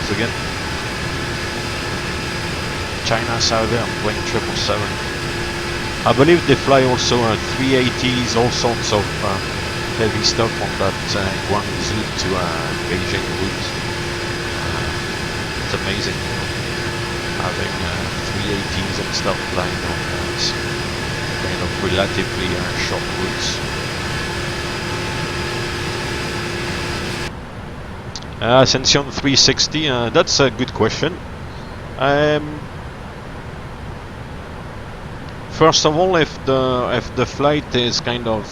once again. China Southern, Boeing 777. I believe they fly also 380s, all sorts of heavy stuff on that Guangzhou to Beijing route. It's amazing, having 380s and stuff flying on kind of relatively short routes. Ascension 360, that's a good question. First of all, if the flight is kind of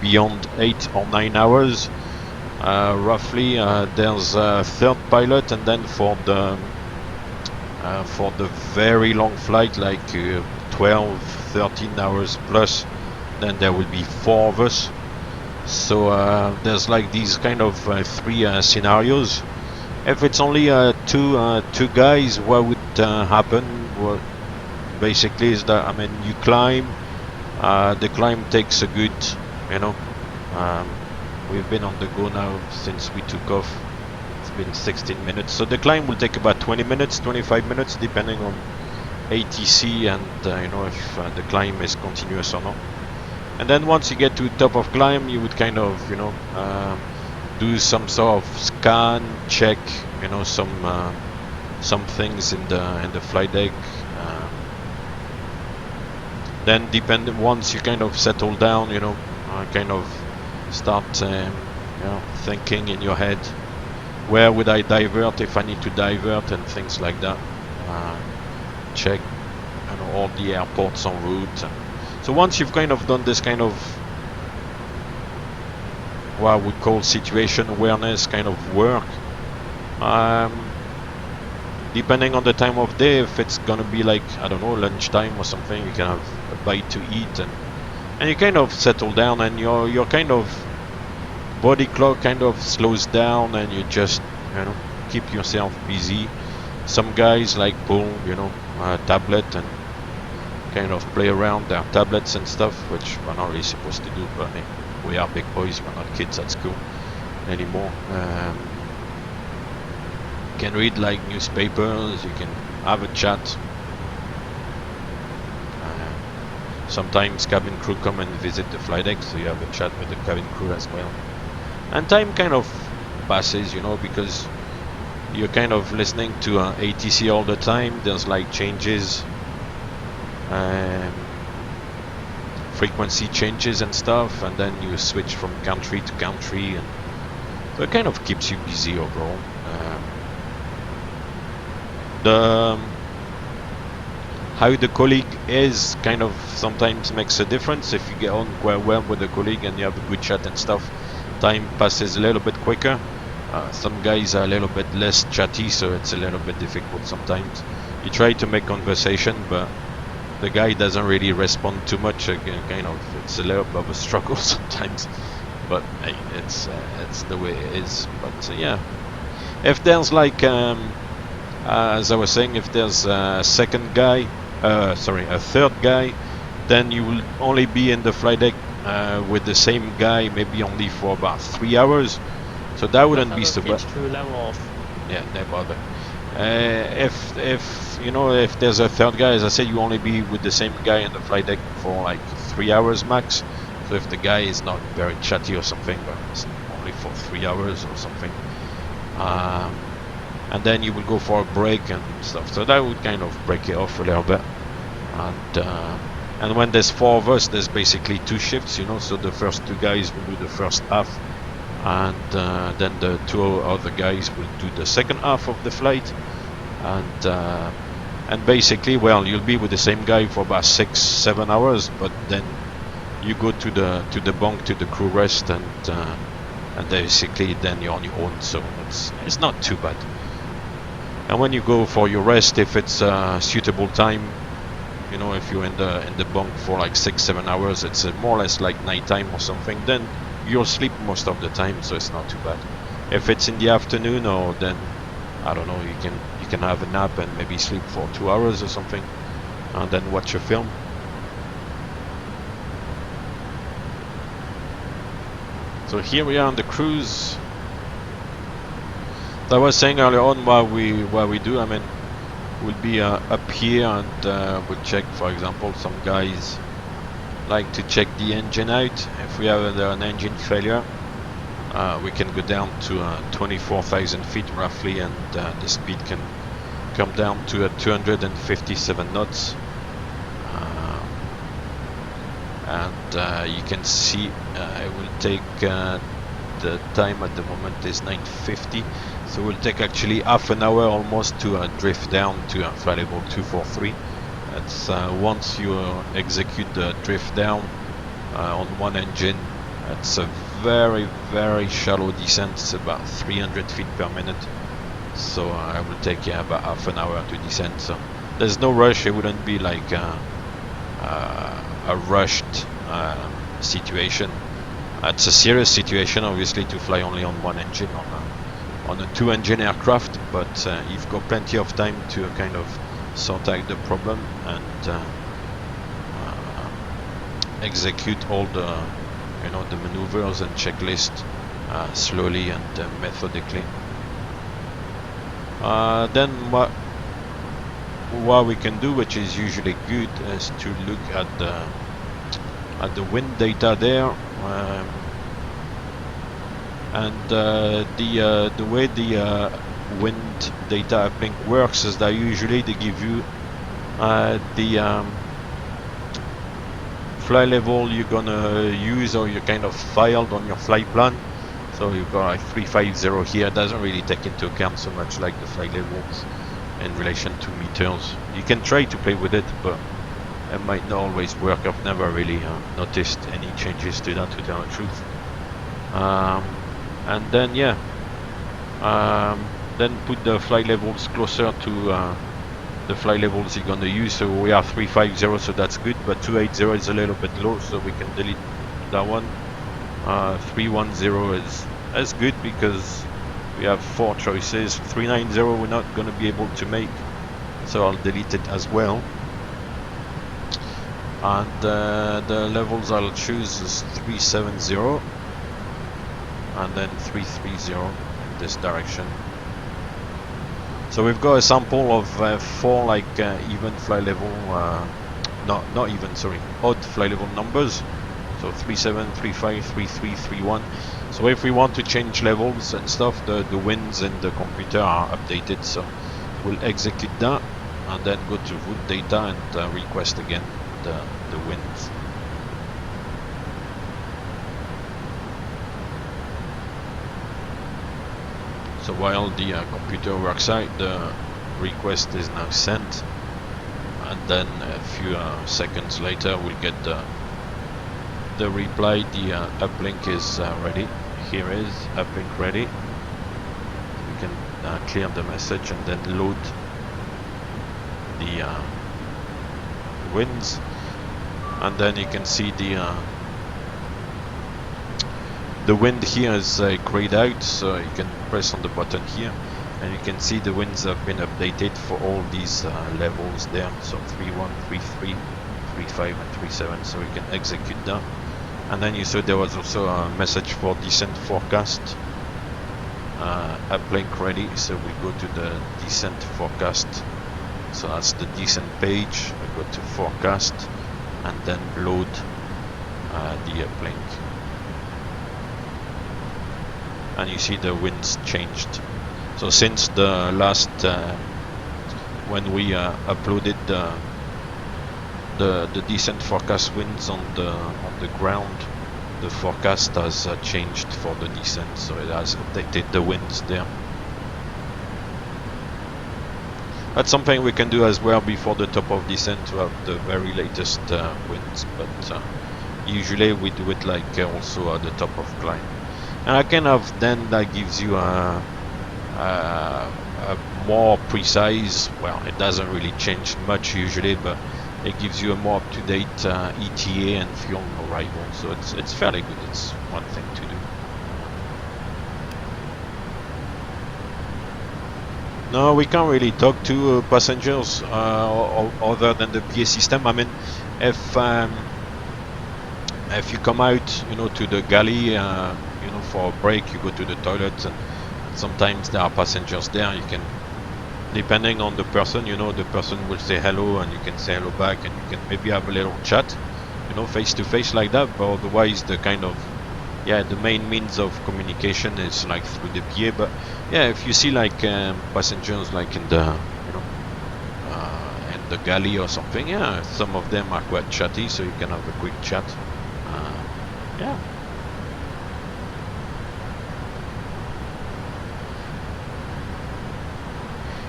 beyond 8 or 9 hours, roughly, there's a third pilot, and then for the very long flight, like 12, 13 hours plus, then there will be 4 of us. So there's like these kind of 3 scenarios. If it's only two guys, what would happen? What basically is that, I mean, you climb. The climb takes a good, we've been on the go now since we took off. It's been 16 minutes. So the climb will take about 20 minutes, 25 minutes, depending on ATC and if the climb is continuous or not. And then once you get to the top of climb, you would kind of do some sort of scan, check, some things in the flight deck. Then once you kind of settle down, kind of start thinking in your head, where would I divert if I need to divert, and things like that. Check all the airports en route. So once you've kind of done this kind of what I would call situation awareness kind of work, depending on the time of day, if it's gonna be like, I don't know, lunchtime or something, you can have a bite to eat, and you kind of settle down, and your kind of body clock kind of slows down, and you just keep yourself busy. Some guys like pull a tablet and kind of play around their tablets and stuff, which we're not really supposed to do, but I mean, we are big boys, we're not kids at school anymore. You can read like newspapers, you can have a chat. Sometimes cabin crew come and visit the flight deck, so you have a chat with the cabin crew as well. And time kind of passes, because you're kind of listening to ATC all the time. There's like changes, frequency changes and stuff, and then you switch from country to country, and so it kind of keeps you busy overall. How the colleague is kind of sometimes makes a difference. If you get on quite well with the colleague and you have a good chat and stuff, time passes a little bit quicker. Some guys are a little bit less chatty, so it's a little bit difficult sometimes. You try to make conversation, but the guy doesn't really respond too much. Kind of, it's a little bit of a struggle sometimes. But hey, it's the way it is. But yeah, if there's like as I was saying, if there's a third guy, then you will only be in the flight deck with the same guy, maybe only for about 3 hours. So that wouldn't be so bad. Yeah, no bother. If there's a third guy, as I said, you only be with the same guy in the flight deck for like 3 hours max. So if the guy is not very chatty or something, but it's only for 3 hours or something, and then you will go for a break and stuff. So that would kind of break it off a little bit. And when there's 4 of us, there's basically 2 shifts, so the first 2 guys will do the first half, and then the 2 other guys will do the second half of the flight, and basically, well, you'll be with the same guy for about 6-7 hours, but then you go to the bunk, to the crew rest, and basically then you're on your own, so it's not too bad. And when you go for your rest, if it's a suitable time, if you're in the bunk for like 6-7 hours, it's more or less like nighttime or something, then you'll sleep most of the time, so it's not too bad. If it's in the afternoon, or then I don't know, you can have a nap and maybe sleep for 2 hours or something, and then watch a film. So here we are on the cruise. I was saying earlier on what we do. I mean, we'll be up here and we'll check, for example, some guys like to check the engine out. If we have an engine failure, we can go down to 24,000 feet roughly, and the speed can come down to 257 knots. And you can see it will take the time at the moment is 9:50, so we'll take actually half an hour almost to drift down to flight level 243. That's once you execute the drift down on one engine, it's a very shallow descent. It's about 300 feet per minute, so it will take about half an hour to descend. So there's no rush. It wouldn't be like a rushed situation. It's a serious situation, obviously, to fly only on one engine on a two-engine aircraft, but you've got plenty of time to kind of sort out the problem and execute all the the maneuvers and checklist slowly and methodically. Then what we can do, which is usually good, is to look at the wind data there, and the way the wind data uplink works is that usually they give you the flight level you're gonna use, or you kind of filed on your flight plan. So you've got like 350 here. It doesn't really take into account so much like the flight levels in relation to meters. You can try to play with it, but it might not always work. I've never really noticed any changes to that, to tell the truth. And then then put the flight levels closer to the flight levels you're gonna use. So we are 350, so that's good, but 280 is a little bit low, so we can delete that one. 310 is good because we have 4 choices. 390 we're not going to be able to make, so I'll delete it as well. And the levels I'll choose is 370 and then 330 in this direction. So we've got a sample of 4 like even flight level, not even, sorry, odd flight level numbers. So 37, 35, 33, 31. So if we want to change levels and stuff, the winds in the computer are updated. So we'll execute that and then go to route data and request again the winds. So while the computer works out, the request is now sent, and then a few seconds later we'll get the reply. The uplink is ready. Here is uplink ready. We can clear the message and then load the winds, and then you can see the wind here is grayed out, so you can press on the button here and you can see the winds have been updated for all these levels there. So 31, 33, 35 and 37, so we can execute that. And then you saw there was also a message for descent forecast, uplink ready. So we go to the descent forecast. So that's the descent page. We go to forecast and then load the uplink. And you see the winds changed. So since the last when we uploaded the descent forecast winds on the ground, the forecast has changed for the descent, so it has updated the winds there. That's something we can do as well before the top of descent to have the very latest winds, but usually we do it like also at the top of climb. And I kind of then that gives you a more precise, well, it doesn't really change much usually, but it gives you a more up-to-date ETA and fuel arrival, so it's fairly good. It's one thing to do. No, we can't really talk to passengers other than the PA system. I mean, if you come out, to the galley, for a break, you go to the toilet and sometimes there are passengers there. You can, depending on the person, you know, the person will say hello and you can say hello back, and you can maybe have a little chat, you know, face to face like that. But otherwise, the kind of, yeah, the main means of communication is like through the PA. But yeah, if you see like passengers like in the, you know, in the galley or something, yeah, some of them are quite chatty, so you can have a quick chat. Yeah.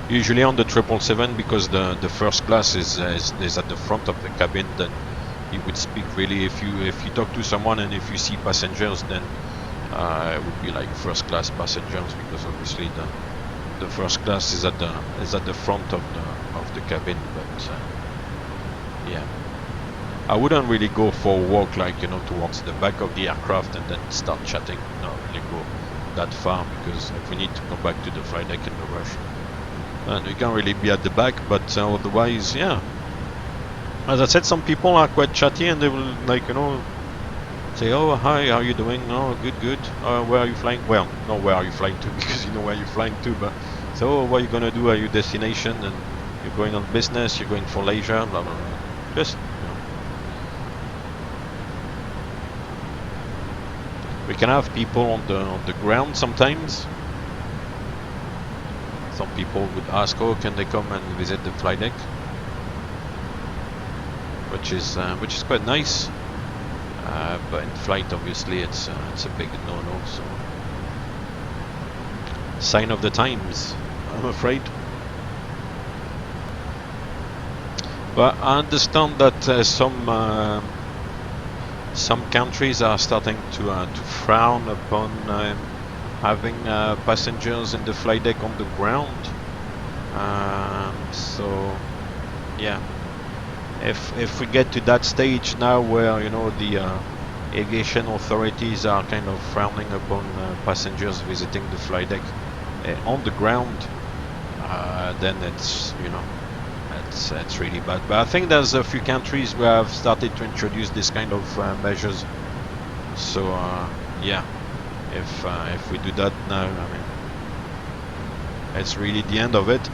Usually on the 777, because the first class is at the front of the cabin, then you would speak really, if you talk to someone and if you see passengers, then it would be like first class passengers, because obviously the first class is at the front of the cabin. But yeah, I wouldn't really go for a walk, like, you know, towards the back of the aircraft and then start chatting. Not really go that far, because if we need to go back to the flight deck in a rush, and we can't really be at the back. But otherwise, yeah, as I said, some people are quite chatty and they will, like, you know, say, oh, hi, how are you doing? Oh, good. Where are you flying? Well, not where are you flying to, because you know where you're flying to, but so what are you gonna do? Are you destination? And you're going on business, you're going for leisure, blah blah blah. Just, you know. We can have people on the ground sometimes. Some people would ask, oh, can they come and visit the flight deck? Which is quite nice. But in flight, obviously, it's a big no-no. So, sign of the times, I'm afraid. But I understand that some countries are starting to frown upon having passengers in the flight deck on the ground. So yeah, if we get to that stage now where, you know, the aviation authorities are kind of frowning upon passengers visiting the flight deck on the ground, then it's, you know, it's really bad. But I think there's a few countries where have started to introduce this kind of measures. So yeah, if we do that now, I mean, it's really the end of it.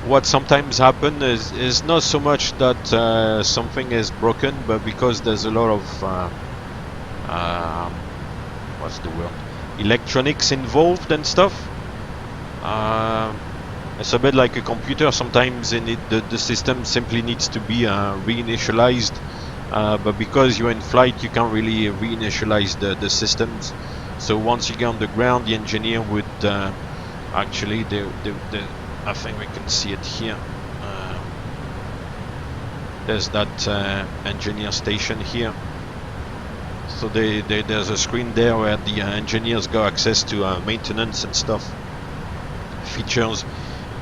What sometimes happens is not so much that something is broken, but because there's a lot of what's the word, electronics involved and stuff. It's a bit like a computer. Sometimes in it, the system simply needs to be reinitialized, but because you're in flight, you can't really reinitialize the systems. So once you get on the ground, the engineer would actually, I think we can see it here. There's that engineer station here. So there's a screen there where the engineers got access to maintenance and stuff, features,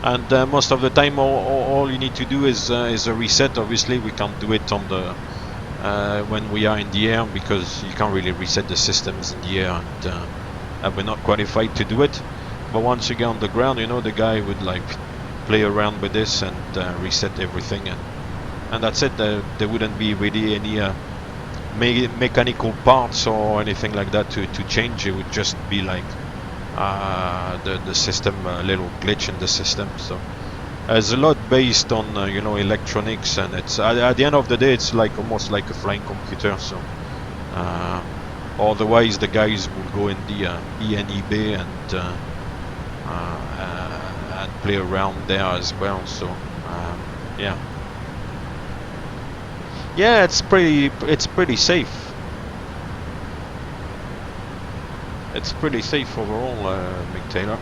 and most of the time all you need to do is a reset. Obviously we can't do it on the when we are in the air, because you can't really reset the systems in the air, and we're not qualified to do it. But once you get on the ground, you know, the guy would like play around with this and reset everything, and that's it. There wouldn't be really any mechanical parts or anything like that to change. It would just be like the system, a little glitch in the system. So there's a lot based on you know, electronics, and it's at the end of the day, it's like almost like a flying computer. So otherwise the guys will go in the E&E bay and play around there as well. So yeah, it's pretty safe. It's pretty safe overall, Mick Taylor.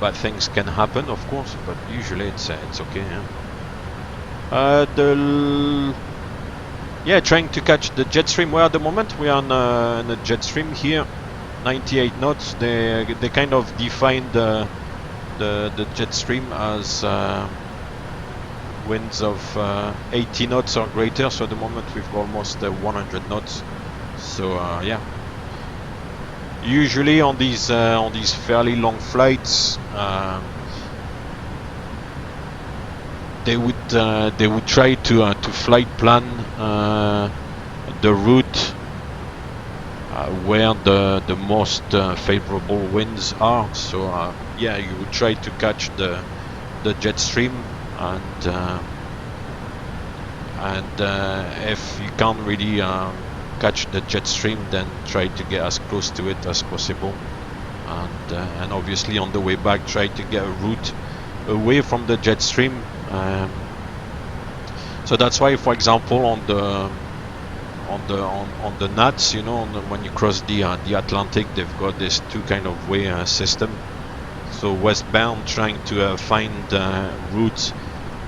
Bad things can happen, of course, but usually it's okay. Yeah. Trying to catch the jet stream. Well, at the moment we are on a jet stream here, 98 knots. They kind of defined the jet stream as winds of 80 knots or greater. So at the moment we've got almost 100 knots. So yeah. Usually on these fairly long flights, they would try to flight plan the route where the most favorable winds are. So yeah, you would try to catch the jet stream, and if you can't really catch the jet stream, then try to get as close to it as possible, and obviously on the way back try to get a route away from the jet stream. So that's why, for example, on the NATs, you know, when you cross the Atlantic, they've got this two kind of way system. So westbound, trying to find routes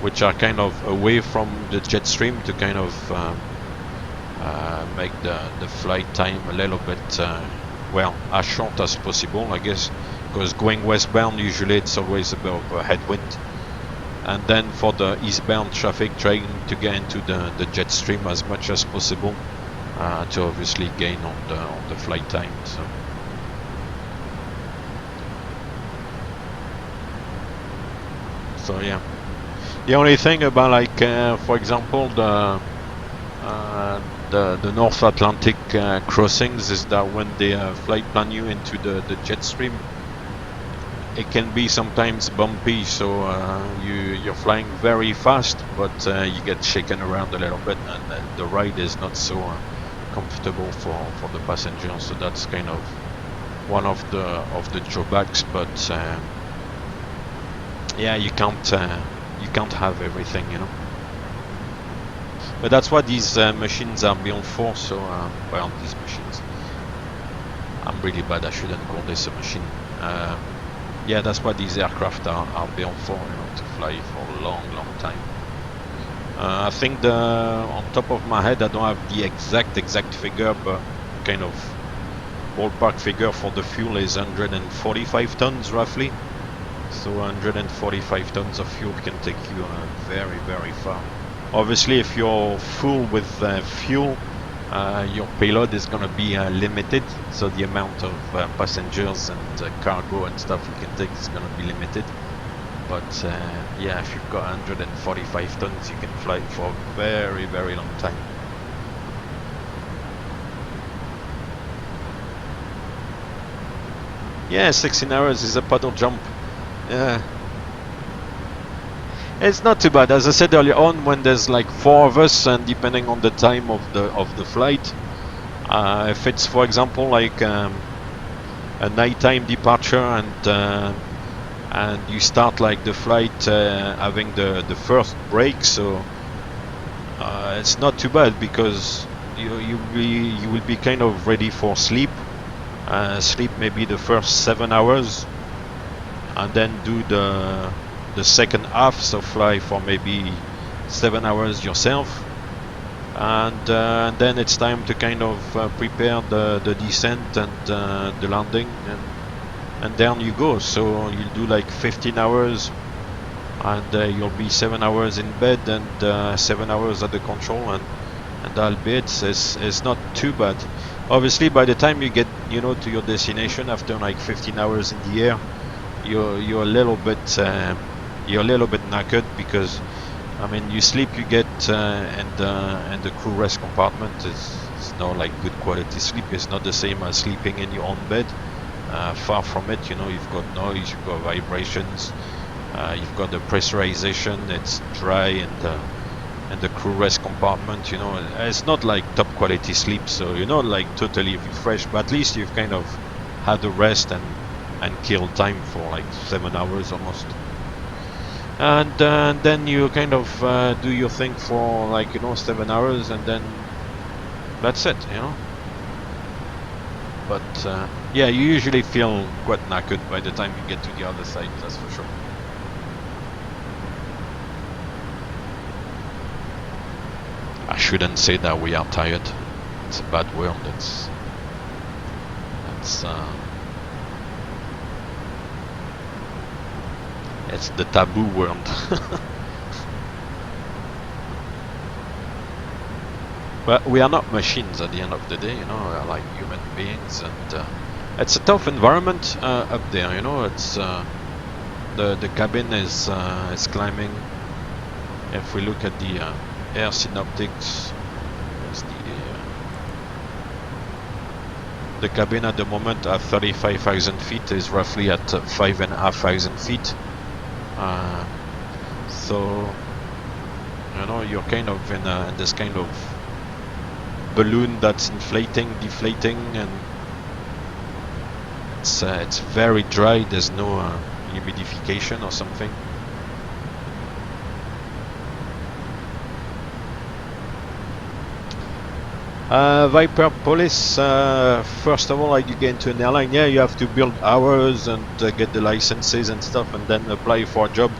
which are kind of away from the jet stream to kind of make the flight time a little bit well, as short as possible, I guess, because going westbound usually it's always a bit of a headwind. And then for the eastbound traffic, trying to get into the jet stream as much as possible to obviously gain on the flight time. So yeah, the only thing about, like for example, the North Atlantic crossings is that when they flight plan you into the jet stream, it can be sometimes bumpy, so you're flying very fast, but you get shaken around a little bit, and the ride is not so comfortable for the passengers. So that's kind of one of the drawbacks. But yeah, you can't have everything, you know. But that's what these machines are built for. So well, these machines, I'm really bad, I shouldn't call this a machine. Yeah, that's what these aircraft are built for, you know, to fly for a long time. I think on top of my head, I don't have the exact figure, but kind of ballpark figure for the fuel is 145 tons roughly. So 145 tons of fuel can take you very far. Obviously, if you're full with fuel, your payload is going to be limited, so the amount of passengers and cargo and stuff you can take is going to be limited. But yeah, if you've got 145 tons, you can fly for a very long time. Yeah, 16 hours is a puddle jump. Yeah. It's not too bad. As I said earlier on, when there's like 4 of us, and depending on the time of the flight, if it's, for example, like a nighttime departure, and you start like the flight having the first break, so it's not too bad, because you will be kind of ready for sleep. Sleep maybe the first 7 hours, and then do the second half, so fly for maybe 7 hours yourself, and then it's time to kind of prepare the descent and the landing, and down you go. So you'll do like 15 hours, and you'll be 7 hours in bed and 7 hours at the control, and that'll be it. It's not too bad. Obviously, by the time you get, you know, to your destination after like 15 hours in the air, you're a little bit knackered, because I mean, you sleep, you get and the crew rest compartment is not like good quality sleep. It's not the same as sleeping in your own bed. Far from it, you know. You've got noise, you've got vibrations, you've got the pressurization. It's dry, and the crew rest compartment, you know, it's not like top quality sleep, so you're not like totally refreshed, but at least you've kind of had a rest and killed time for like 7 hours almost. And then you kind of do your thing for like, you know, 7 hours, and then that's it, you know. But yeah, you usually feel quite knackered by the time you get to the other side, that's for sure. I shouldn't say that we are tired. It's a bad word. It's the taboo word. But we are not machines at the end of the day, you know. We are like human beings, and it's a tough environment up there, you know. It's the cabin is climbing. If we look at the air synoptics, The cabin at the moment at 35,000 feet is roughly at 5,500 feet. So you know, you're kind of in this kind of balloon that's inflating, deflating, and it's very dry. There's no humidification or something. Viper Police, first of all, you get into an airline, yeah, you have to build hours and get the licenses and stuff, and then apply for a job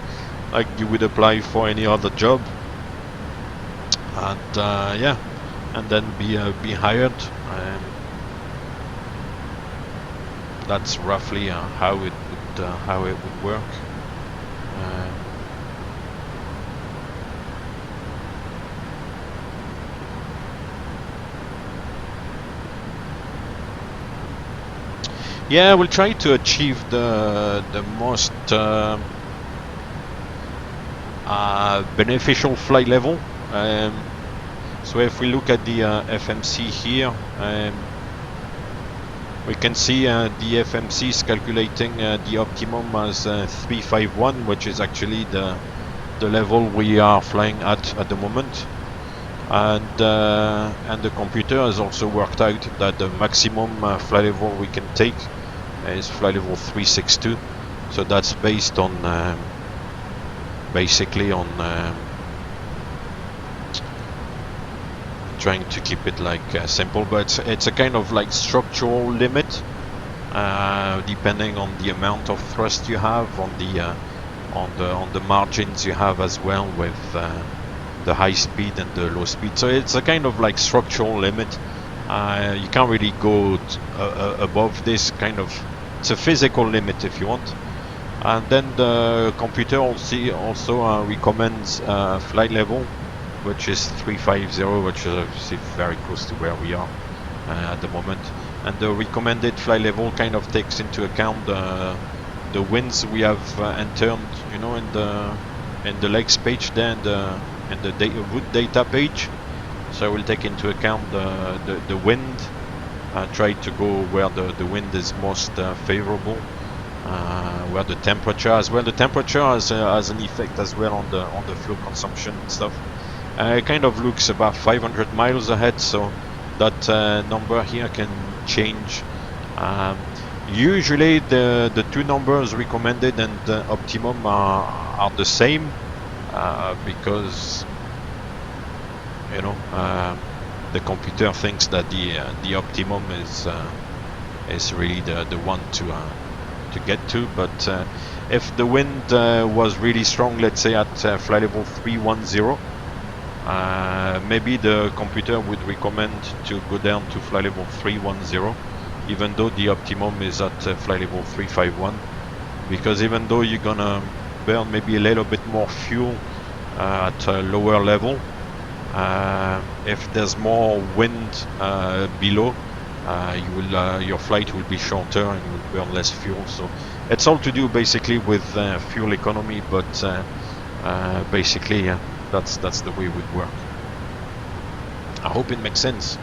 like you would apply for any other job, and yeah, and then be hired. That's roughly how it would work. Yeah, we'll try to achieve the most beneficial flight level. So if we look at the FMC here, we can see the FMC is calculating the optimum as 351, which is actually the level we are flying at the moment. And the computer has also worked out that the maximum flight level we can take is flight level 362. So that's based on basically on trying to keep it like simple, but it's a kind of like structural limit, depending on the amount of thrust you have, on the margins you have as well with the high speed and the low speed. So it's a kind of like structural limit. You can't really go above this kind of. It's a physical limit if you want. And then the computer also recommends flight level, which is 350, which is obviously very close to where we are at the moment. And the recommended flight level kind of takes into account the winds we have entered, you know, in the legs page there, and the route data page. So we'll take into account the wind, try to go where the wind is most favorable, where the temperature as well. The temperature has an effect as well on the fuel consumption and stuff. It kind of looks about 500 miles ahead, so that number here can change. Usually the two numbers recommended and the optimum are the same, because you know, the computer thinks that the optimum is really the one to get to. But if the wind was really strong, let's say at flight level 310, maybe the computer would recommend to go down to flight level 310, even though the optimum is at flight level 351, because even though you're gonna burn maybe a little bit more fuel at a lower level, if there's more wind below, your flight will be shorter and you will burn less fuel. So it's all to do basically with fuel economy, but basically, yeah, that's the way it would work. I hope it makes sense.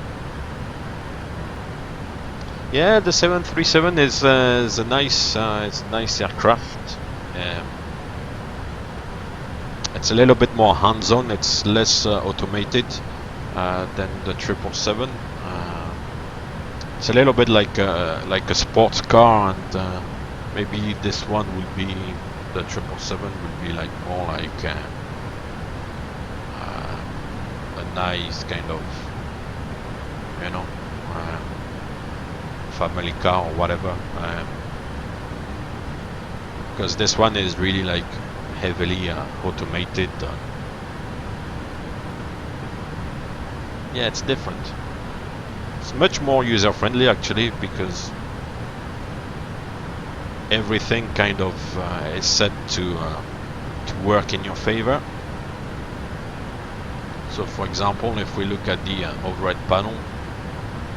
Yeah, the 737 is a nice aircraft. It's a little bit more hands-on. It's less automated than the 777. It's a little bit like a sports car, and maybe this one will be, the 777 will be like more like a nice kind of, you know, family car or whatever, because this one is really like heavily automated. Yeah, it's different. It's much more user friendly actually, because everything kind of is set to work in your favor. So for example, if we look at the overhead panel,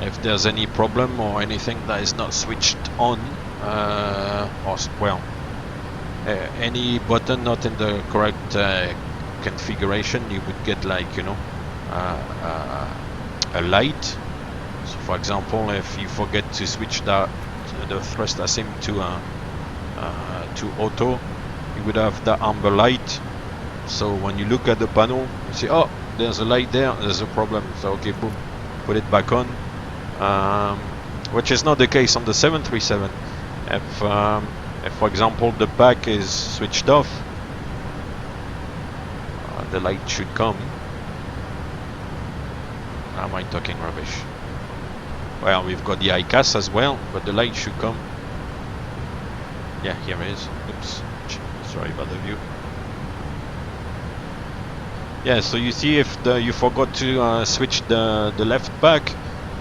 if there's any problem or anything that is not switched on, any button not in the correct configuration, you would get like, you know, a light. So For example, if you forget to switch the thrust asim to auto, you would have the amber light. So when you look at the panel, you see, oh, there's a light there, there's a problem. So okay, boom, put it back on. Which is not the case on the 737. If for example the back is switched off, the light should come. Am I talking rubbish? Well, we've got the ICAS as well, but the light should come. Yeah, here it is. Oops, sorry about the view. Yeah, so you see, if you forgot to switch the left back,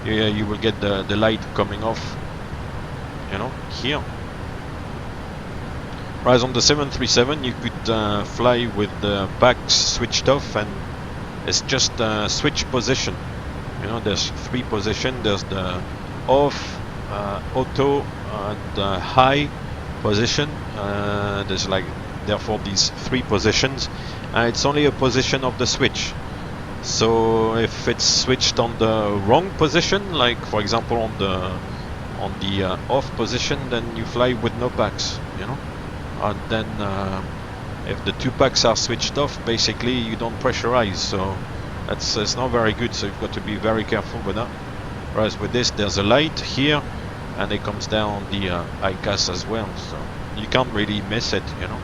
you will get the light coming off, you know, here. Whereas on the 737 you could fly with the back switched off, and it's just switch position. You know, there's 3 positions. There's the off, auto, the high position. There's like, therefore, these 3 positions. It's only a position of the switch. So if it's switched on the wrong position, like for example on the off position, then you fly with no packs, you know. And then if the 2 packs are switched off, basically you don't pressurize. So it's not very good. So you've got to be very careful with that. Whereas with this, there's a light here, and it comes down the ICAS as well. So you can't really miss it, you know.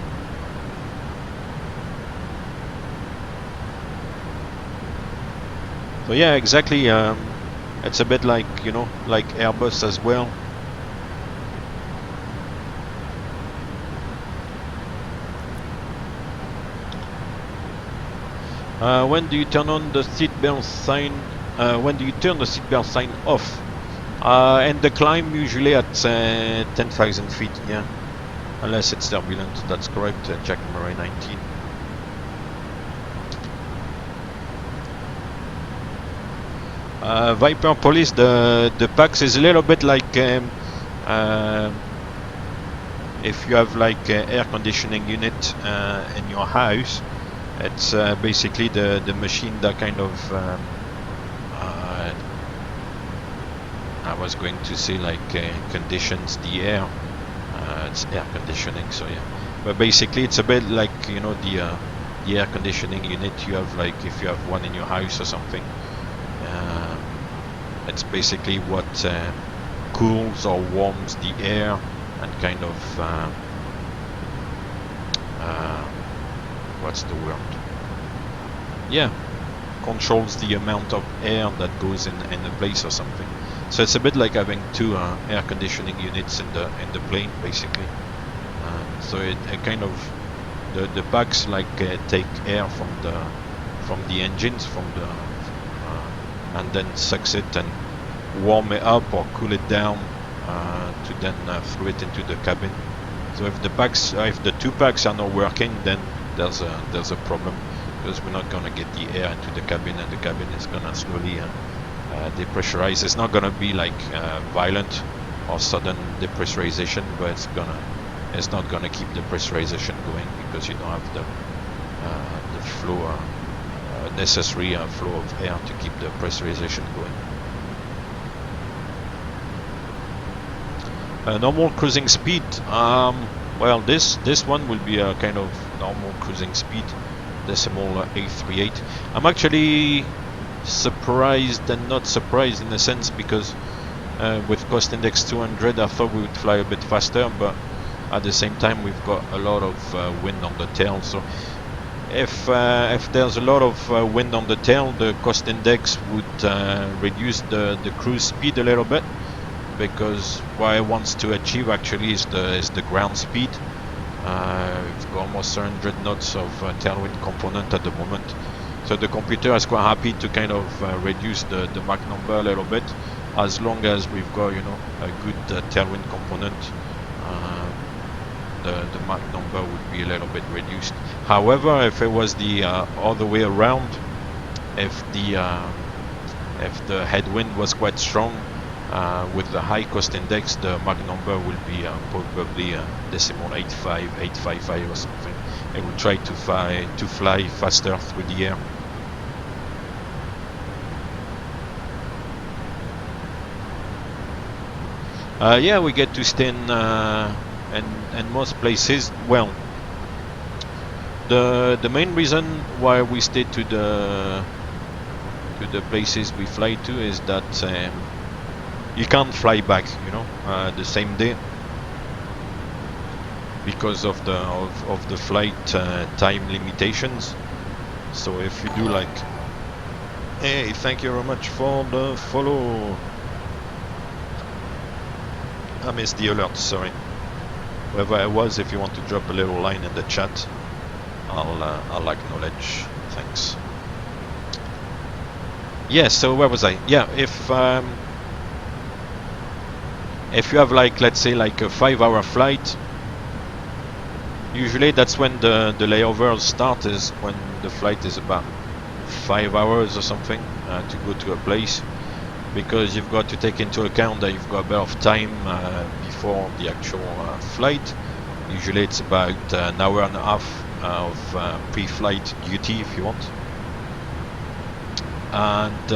So yeah, exactly. It's a bit like, you know, like Airbus as well. When do you turn on the seatbelt sign? When do you turn the seatbelt sign off? And the climb usually at 10,000 feet. Yeah, unless it's turbulent. That's correct. Jack Murray 19. Viper Police, the PAX is a little bit like if you have like air conditioning unit in your house. It's basically the machine that kind of I was going to say like conditions the air. It's air conditioning, so yeah. But basically it's a bit like, you know, the air conditioning unit you have, like if you have one in your house or something. It's basically what cools or warms the air and kind of what's the word? Yeah, controls the amount of air that goes in a place or something. So it's a bit like having 2 air conditioning units in the plane, basically. So it kind of the packs like take air from the engines, and then sucks it and warm it up or cool it down to then throw it into the cabin. So if the 2 packs are not working, then there's a problem, because we're not gonna get the air into the cabin, and the cabin is gonna slowly depressurize. It's not gonna be like violent or sudden depressurization, but it's not gonna keep the pressurization going, because you don't have the flow, necessary flow of air to keep the pressurization going. Normal cruising speed. Well, this one will be a kind of normal cruising speed, decimal 838. I'm actually surprised and not surprised in a sense, because with cost index 200 I thought we would fly a bit faster, but at the same time we've got a lot of wind on the tail. So if there's a lot of wind on the tail, the cost index would reduce the cruise speed a little bit, because what it wants to achieve actually is the ground speed. We've got almost 100 knots of tailwind component at the moment, so the computer is quite happy to kind of reduce the Mach number a little bit, as long as we've got, you know, a good tailwind component. The Mach number would be a little bit reduced. However, if it was the other way around, if the headwind was quite strong, with the high cost index, the Mach number will be probably decimal 855 or something. It will try to fly faster through the air. Yeah, we get to stay in most places. Well, the main reason why we stay to the places we fly to is that you can't fly back, you know, the same day because of the flight time limitations. So if you do like, hey, thank you very much for the follow. I missed the alert, sorry. Wherever I was, if you want to drop a little line in the chat, I'll acknowledge. Thanks. Yeah, so where was I? Yeah, if you have like, let's say like a 5-hour flight, usually that's when the layovers start, is when the flight is about 5 hours or something to go to a place, because you've got to take into account that you've got a bit of time before the actual flight. Usually it's about an hour and a half of pre-flight duty, if you want. And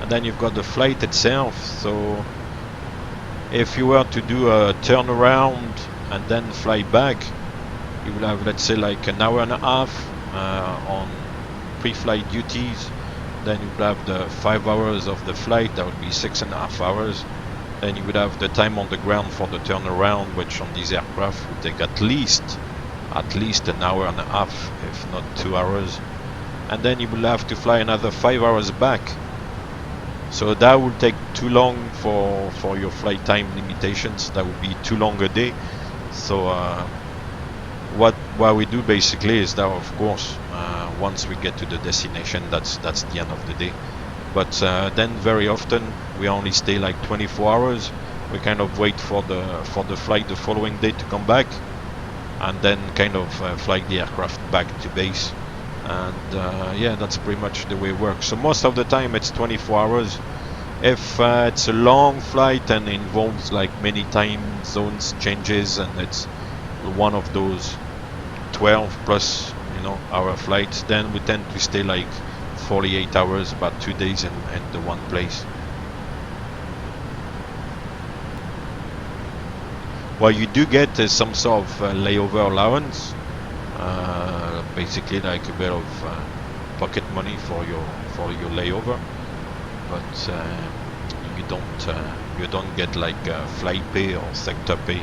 then you've got the flight itself. So if you were to do a turnaround and then fly back, you will have, let's say, like an hour and a half on pre-flight duties. Then you would have the 5 hours of the flight, that would be 6.5 hours. Then you would have the time on the ground for the turnaround, which on these aircraft would take at least an hour and a half, if not 2 hours. And then you will have to fly another 5 hours back. So that will take too long for your flight time limitations. That would be too long a day. So what we do basically is that, of course, once we get to the destination, that's the end of the day. But then very often we only stay like 24 hours. We kind of wait for the flight the following day to come back, and then kind of fly the aircraft back to base. And yeah, that's pretty much the way it works. So most of the time it's 24 hours. If it's a long flight and involves like many time zones changes, and it's one of those 12 plus, you know, hour flights, then we tend to stay like 48 hours, about 2 days in the one place. What you do get is some sort of layover allowance, basically like a bit of pocket money for your layover, but you don't get like flight pay or sector pay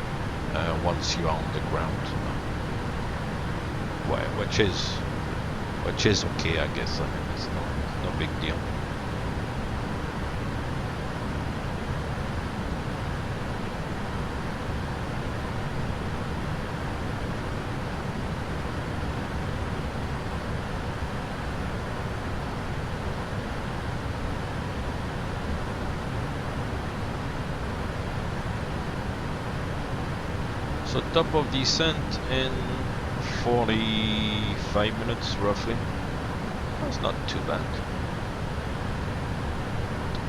once you are on the ground, which is okay, I guess. I mean, it's no big deal. So top of descent in 45 minutes roughly. That's not too bad.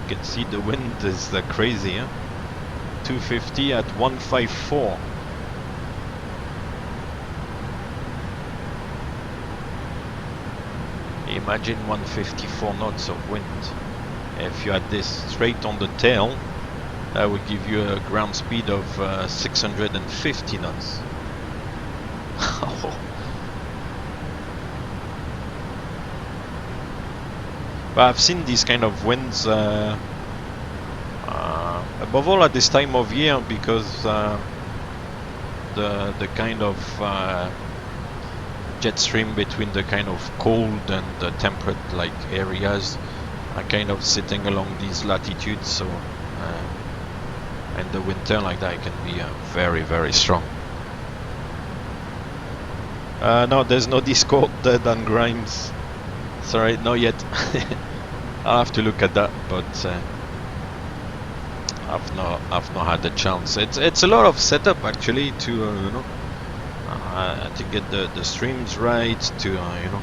You can see the wind is crazy, huh? 250 at 154. Imagine 154 knots of wind. If you had this straight on the tail, that would give you a ground speed of 650 knots. But I've seen these kind of winds above all at this time of year, because the kind of jet stream between the kind of cold and the temperate like areas are kind of sitting along these latitudes, so and the winter like that can be very, very strong. No, there's no Discord, Dan Grimes. Sorry, not yet. I'll have to look at that, but I've not had the chance. It's a lot of setup actually to you know, to get the streams right. To you know,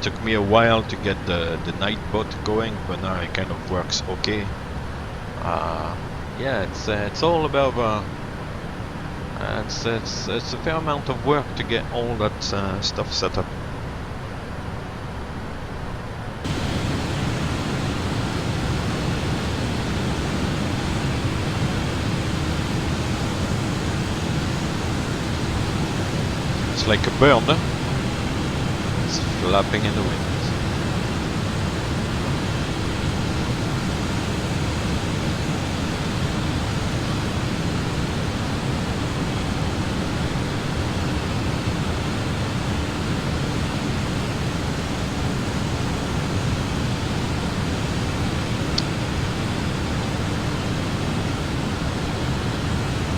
took me a while to get the night bot going, but now it kind of works okay. Yeah, it's all about it's a fair amount of work to get all that stuff set up. It's like a bird, huh? It's flapping in the wind.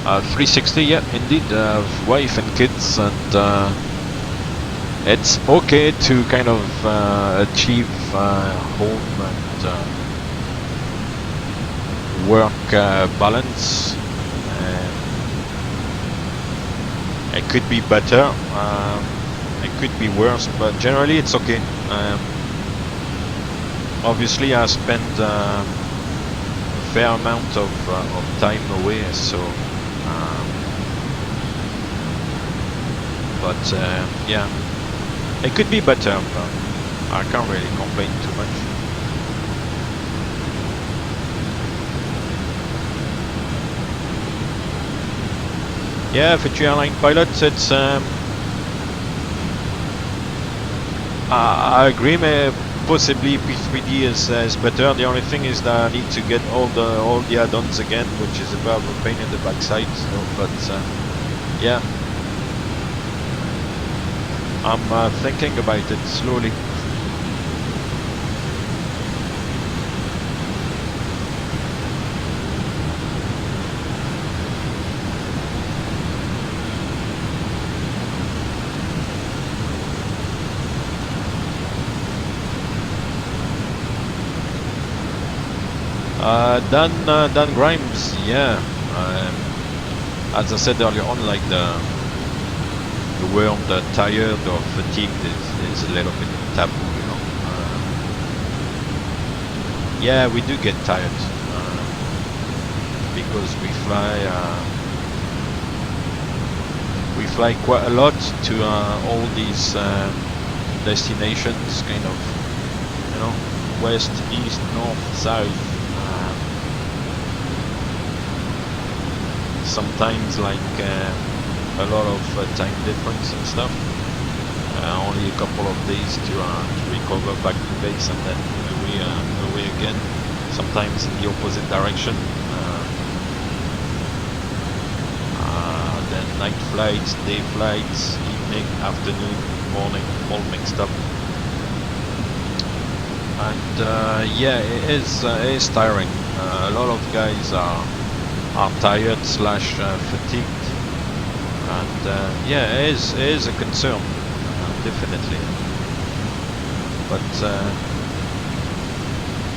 360, yeah, indeed. Wife and kids, and it's okay to kind of achieve home and work balance. It could be better, it could be worse, but generally it's okay. Obviously I spend a fair amount of time away, so but yeah, it could be better, but I can't really complain too much. Yeah, for airline pilots, it's I agree. Possibly P3D is better. The only thing is that I need to get all the add-ons again, which is a bit of a pain in the backside. So, but yeah, I'm thinking about it slowly. Dan Grimes, yeah. As I said earlier on, like the word tired or fatigued is a little bit taboo, you know. Yeah, we do get tired because we fly quite a lot to all these destinations, kind of, you know, west, east, north, south. Sometimes like a lot of time difference and stuff. Only a couple of days to recover back to base, and then away again. Sometimes in the opposite direction. Then night flights, day flights, evening, afternoon, morning, all mixed up. And yeah, it is tiring. A lot of guys are tired / fatigued, and yeah, it is a concern, definitely. But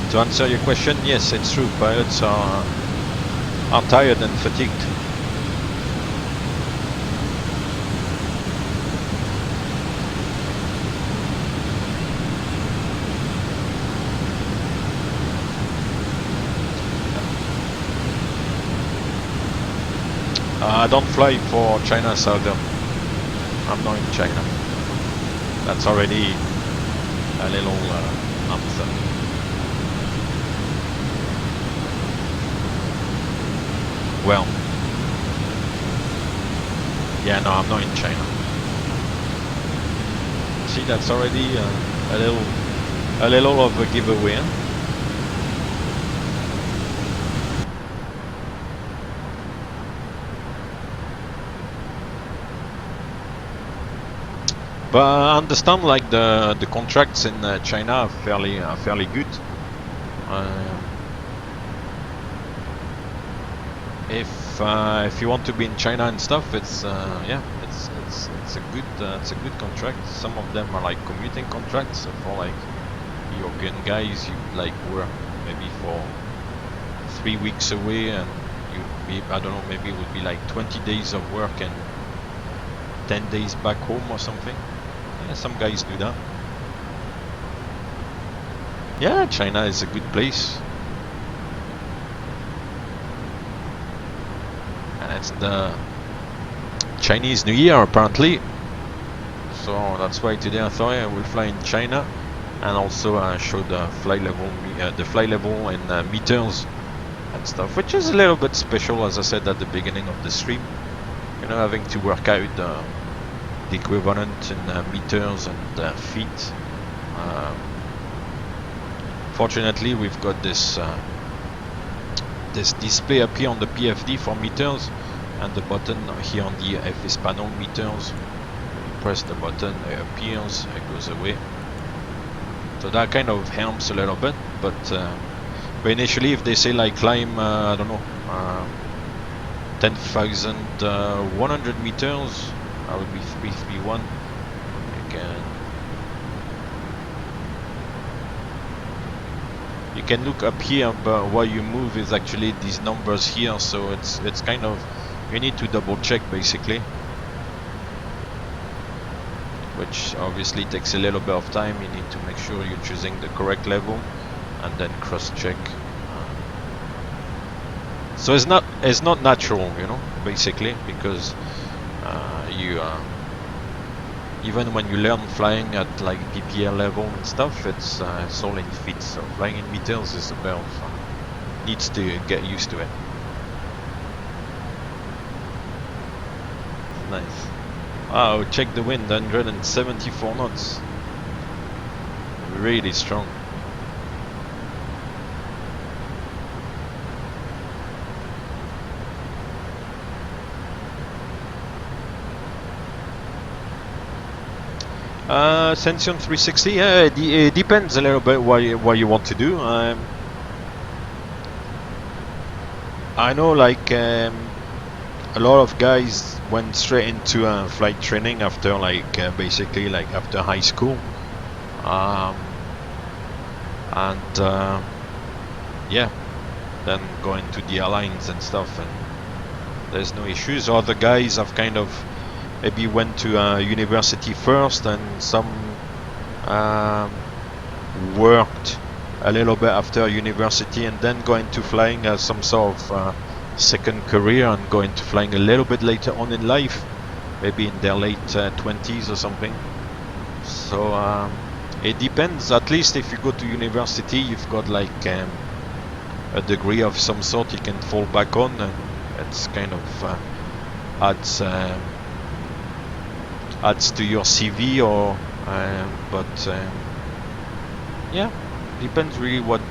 to answer your question, yes, it's true. Pilots are tired and fatigued. I don't fly for China Southern. I'm not in China. That's already a little answer. Well, yeah, no, I'm not in China. See, that's already a little of a giveaway. Huh? But I understand, like the contracts in China are fairly good. If you want to be in China and stuff, it's yeah, it's a good contract. Some of them are like commuting contracts, so for like European guys, you like work maybe for 3 weeks away, and you'd be, I don't know, maybe it would be like 20 days of work and 10 days back home or something. Yeah, some guys do that. Yeah, China is a good place. And it's the Chinese New Year apparently. So that's why today I thought I will fly in China, and also show the flight level in meters and stuff, which is a little bit special, as I said at the beginning of the stream. You know, having to work out the equivalent in meters and feet. Fortunately, we've got this this display up here on the PFD for meters, and the button here on the FS panel meters. You press the button, it appears, it goes away. So that kind of helps a little bit, but initially, if they say like climb, I don't know, 10,100 meters, that would be 331. You can look up here, but while you move is actually these numbers here, so it's kind of, you need to double check basically, which obviously takes a little bit of time. You need to make sure you're choosing the correct level and then cross check. So it's not natural, you know, basically, because you even when you learn flying at like PPL level and stuff, it's all in feet. So flying in meters is about needs to get used to it. Nice. Wow, check the wind, 174 knots. Really strong. Sensation 360, yeah, it depends a little bit what you want to do. I know like a lot of guys went straight into flight training after like basically like after high school, and yeah, then going to the airlines and stuff, and there's no issues. Other guys have kind of maybe went to university first, and some worked a little bit after university, and then go into flying as some sort of second career, and go into flying a little bit later on in life, maybe in their late 20s or something. So it depends. At least if you go to university, you've got like a degree of some sort you can fall back on, and it's kind of adds to your CV, or yeah, depends really what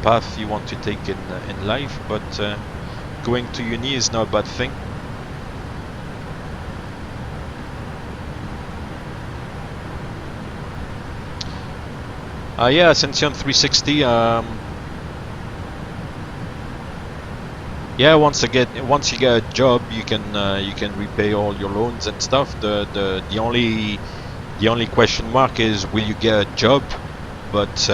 path you want to take in life. But going to uni is not a bad thing. Yeah, Ascension 360. Yeah, once you get a job, you can repay all your loans and stuff. The only question mark is, will you get a job? But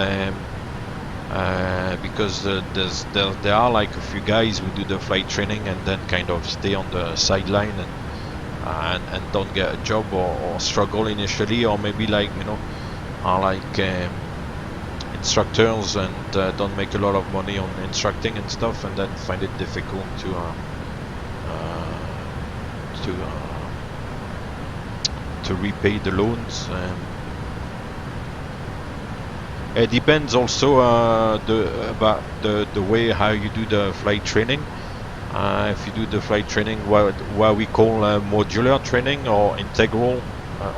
because there are like a few guys who do the flight training and then kind of stay on the sideline and don't get a job, or struggle initially, or maybe like, you know, are like instructors and don't make a lot of money on instructing and stuff, and then find it difficult to repay the loans. It depends also about the way how you do the flight training. If you do the flight training what we call modular training, or integral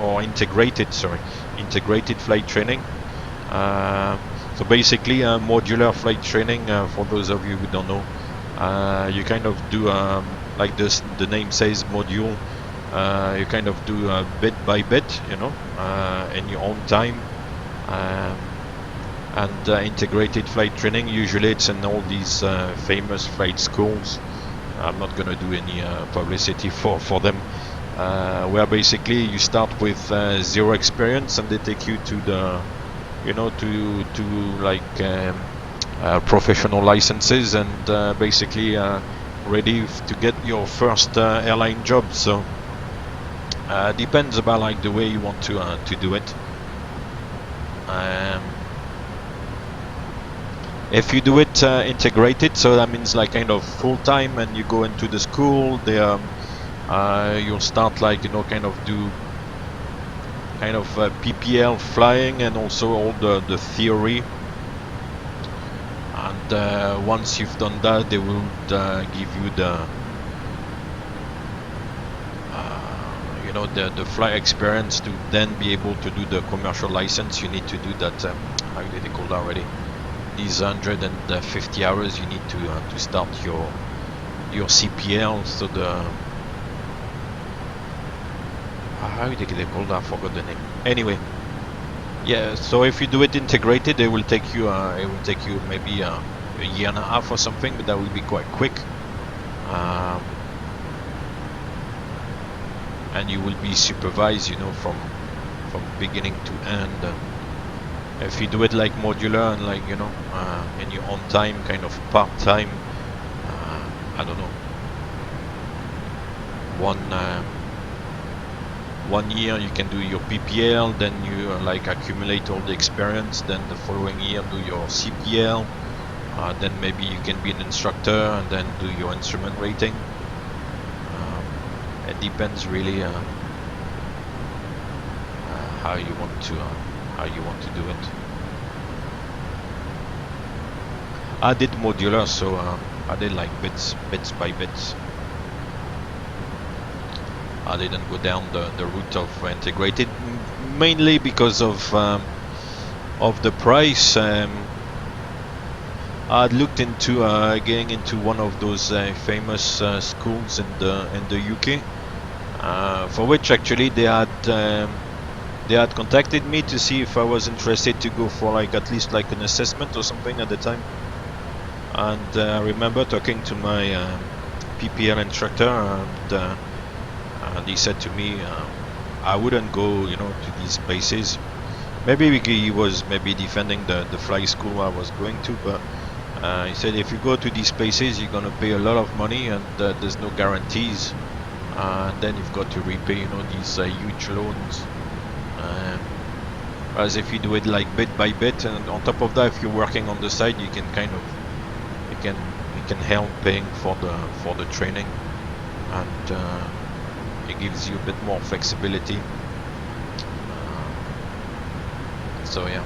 or integrated flight training. So basically modular flight training, for those of you who don't know, you kind of do like this, the name says, module. You kind of do bit by bit, you know, in your own time. And integrated flight training, usually it's in all these famous flight schools. I'm not gonna do any publicity for them, where basically you start with zero experience, and they take you to the, you know, to like professional licenses, and basically ready to get your first airline job. So depends about like the way you want to do it. If you do it integrated, so that means like kind of full time, and you go into the school, there you'll start like, you know, kind of do kind of PPL flying, and also all the theory. And once you've done that, they will give you the you know, the flight experience to then be able to do the commercial license. You need to do that. How did they call it already? These 150 hours. You need to start your CPL. So the how did they call that? I forgot the name. Anyway, yeah. So if you do it integrated, it will take you maybe a year and a half or something, but that will be quite quick. And you will be supervised, you know, from beginning to end. If you do it like modular and like, you know, in your own time, kind of part-time, I don't know, 1 year you can do your PPL, then you like accumulate all the experience, then the following year do your CPL, then maybe you can be an instructor and then do your instrument rating. It depends really how you want to do it. I did modular, so I did like bits by bits. I didn't go down the route of integrated, mainly because of the price. I'd looked into getting into one of those famous schools in the UK, for which actually they had contacted me to see if I was interested to go for like at least like an assessment or something at the time. And I remember talking to my PPL instructor, and he said to me, I wouldn't go, you know, to these places. Maybe he was defending the fly school I was going to, but he said if you go to these places, you're gonna pay a lot of money, and there's no guarantees, and then you've got to repay, you know, these huge loans. Whereas if you do it like bit by bit, and on top of that, if you're working on the side, you can kind of you can help paying for the training, and it gives you a bit more flexibility. So yeah.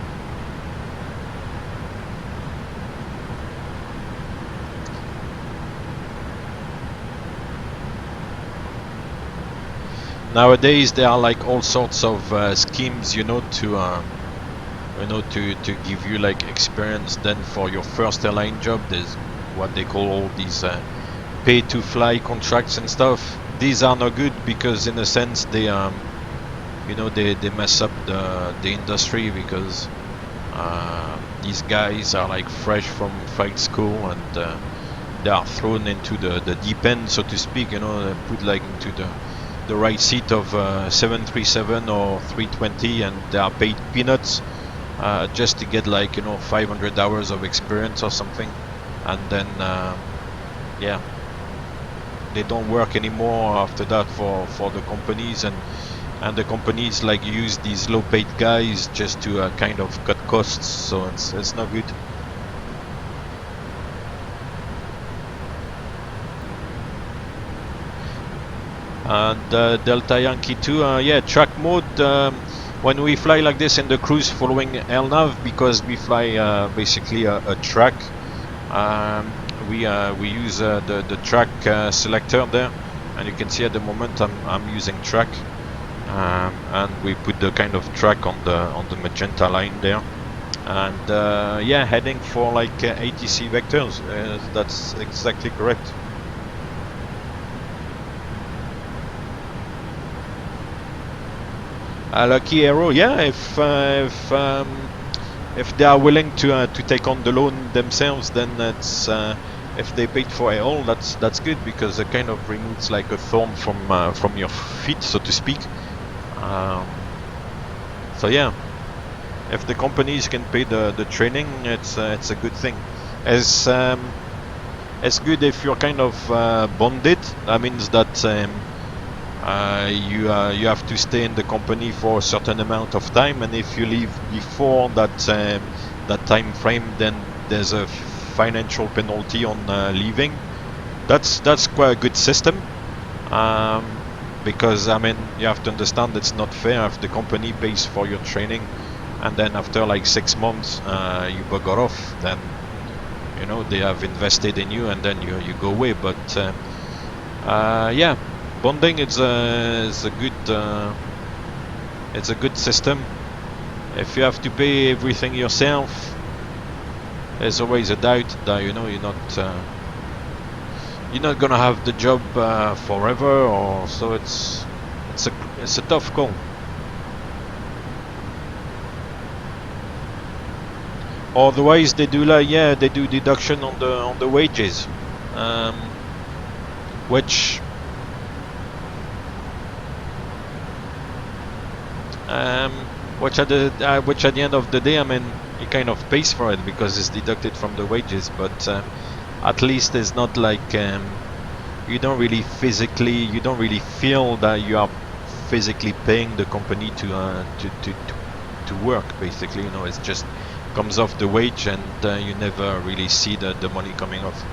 Nowadays there are like all sorts of schemes, you know, to give you like experience. Then for your first airline job, there's what they call all these pay to fly contracts and stuff. These are not good because in a sense they you know, they mess up the industry, because these guys are like fresh from flight school, and they are thrown into the deep end, so to speak, you know, put like into the right seat of 737 or 320, and they are paid peanuts just to get like, you know, 500 hours of experience or something, and then yeah, they don't work anymore after that for the companies, and the companies like use these low paid guys just to kind of cut costs, so it's not good. And Delta Yankee 2, yeah, track mode, when we fly like this in the cruise following LNAV, because we fly basically a track, we use the track selector there, and you can see at the moment I'm using track, and we put the kind of track on the magenta line there, and yeah, heading for like ATC vectors. That's exactly correct. Lucky Arrow, yeah, if they are willing to take on the loan themselves, then that's if they paid for it all, that's good, because it kind of removes like a thorn from your feet, so to speak. So yeah, if the companies can pay the training, it's a good thing. It's good if you're kind of bonded. That means that you have to stay in the company for a certain amount of time, and if you leave before that time frame, then there's a financial penalty on leaving. That's quite a good system, because I mean, you have to understand it's not fair if the company pays for your training, and then after like 6 months you bugger off. Then, you know, they have invested in you, and then you go away. But yeah, Bonding is a good system. If you have to pay everything yourself, there's always a doubt that you're not gonna have the job forever, or so it's a tough call. Otherwise, they do deduction on the wages, which at the end of the day, I mean, it kind of pays for it because it's deducted from the wages. But at least it's not like you don't really feel that you are physically paying the company to work. Basically, it's just comes off the wage, and you never really see the money coming off.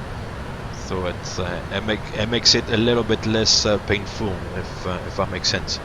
So it makes it a little bit less painful, if that makes sense.